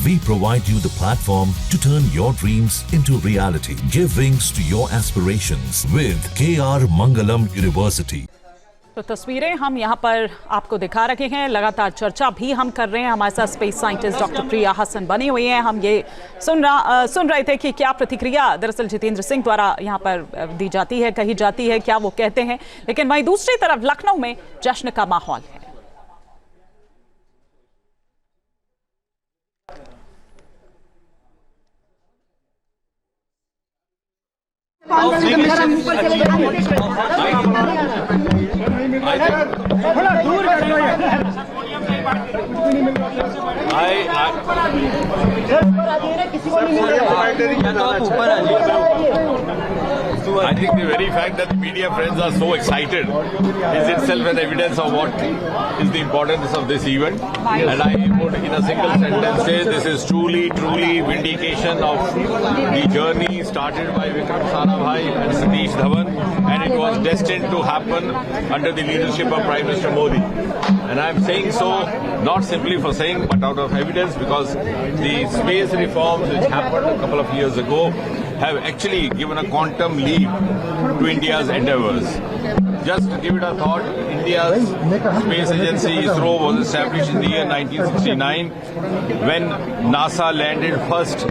We provide you the platform to turn your dreams into reality. Give wings to your aspirations with KR Mangalam University. तो तस्वीरें हम यहाँ पर आपको दिखा रहे हैं। लगातार चर्चा भी हम कर रहे हैं। हमारे साथ स्पेस साइंटिस्ट डॉक्टर प्रिया हसन बनी हुई हैं। हम ये सुन रहे थे कि क्या प्रतिक्रिया दरअसल जितेंद्र सिंह द्वारा यहाँ पर दी जाती है, कही जाती है, क्या वो कहते हैं। लेकिन वहीं दूसरी तरफ लखनऊ में जश्न का माहौल है। थोड़ा दूर I think the very fact that the media friends are so excited is itself an evidence of what is the importance of this event. And I would, in a single sentence, say this is truly vindication of the journey started by Vikram Sarabhai and Satish Dhawan, and it was destined to happen under the leadership of Prime Minister Modi. And I am saying so not simply for saying, but out of evidence, because the space reforms which happened a couple of years ago have actually given a quantum leap to India's endeavors. Just to give it a thought, India's space agency ISRO was established in the year 1969 when NASA landed first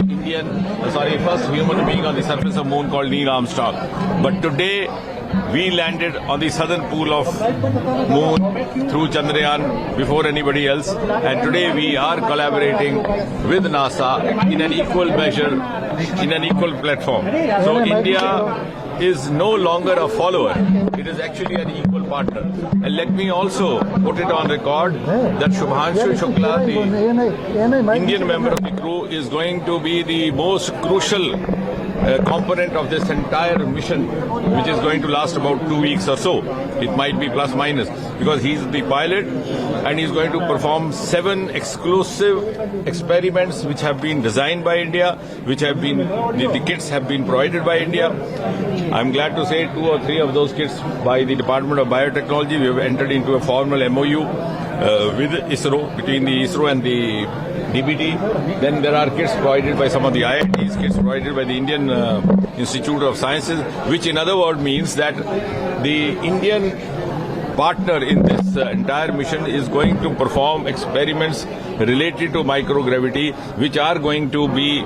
human being on the surface of moon called Neil Armstrong. But today we landed on the southern pole of moon through Chandrayaan before anybody else, and today we are collaborating with NASA in an equal measure, in an equal platform. So India is no longer a follower, it is actually an equal partner. And let me also put it on record that Shubhanshu Shukla, the Indian member of the crew, is going to be the most crucial component of this entire mission, which is going to last about 2 weeks or so. It might be plus minus, because he's the pilot and he's going to perform 7 exclusive experiments which have been designed by India, which have been, the kits have been provided by India. I'm glad to say 2 or 3 of those kits by the Department of Biotechnology. We have entered into a formal MOU with ISRO, between the ISRO and the DBT. Then there are kits provided by some of the IITs, kits provided by the Indian Institute of Sciences, which in other words means that the Indian partner in this entire mission is going to perform experiments related to microgravity, which are going to be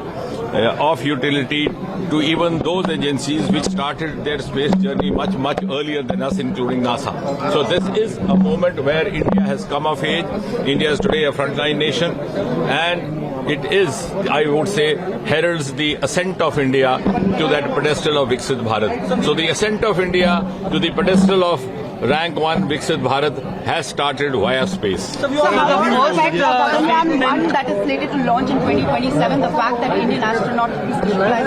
of utility to even those agencies which started their space journey much earlier than us, including NASA. So this is a moment where India has come of age. India is today a frontline nation, and it is, I would say, heralds the ascent of India to that pedestal of Viksit Bharat. So the ascent of India to the pedestal of Rank 1 Viksit Bharat has started via space. So Gaganyaan 1 that is slated to launch in 2027, the fact that Indian astronaut is there?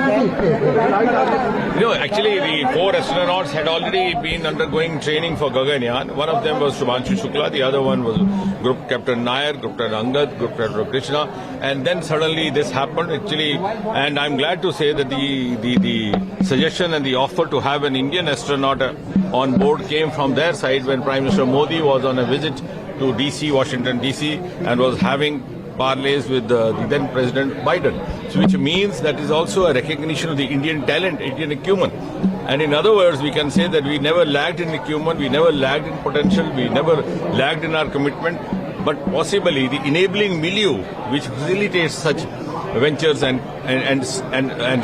Actually the 4 astronauts had already been undergoing training for Gaganyaan. One of them was Shubhanshu Shukla, the other one was Group Captain Nair, Group Captain Angad, Group Captain Krishna, and then suddenly this happened actually, and I'm glad to say that the suggestion and the offer to have an Indian astronaut on board came from their side when Prime Minister Modi was on a visit to DC, Washington DC, and was having parleys with the then President Biden, which means that is also a recognition of the Indian talent, Indian acumen. And in other words, we can say that we never lagged in acumen, we never lagged in potential, we never lagged in our commitment, but possibly the enabling milieu which facilitates such ventures and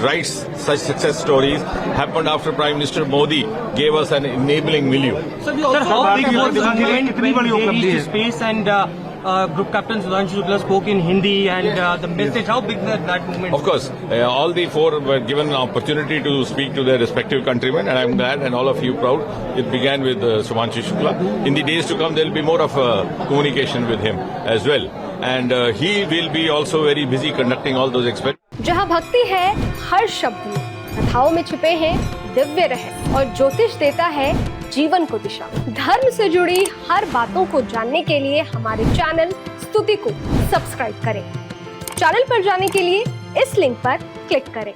writes such success stories happened after Prime Minister Modi gave us an enabling milieu. Sir, how big was the event when they reached space and Group Captain Shubhanshu Shukla spoke in Hindi and the message, how big that movement? Of course, all the 4 were given an opportunity to speak to their respective countrymen, and I'm glad, and all of you proud. It began with Shubhanshu Shukla. In the days to come, there will be more of communication with him as well. And he will be also very busy conducting all those experiments. जहाँ भक्ति है हर शब्द में, कथाओं में छुपे हैं दिव्य रहस्य और ज्योतिष देता है जीवन को दिशा। धर्म से जुड़ी हर बातों को जानने के लिए हमारे चैनल स्तुति को सब्सक्राइब करें। चैनल पर जाने के लिए इस लिंक पर क्लिक करें।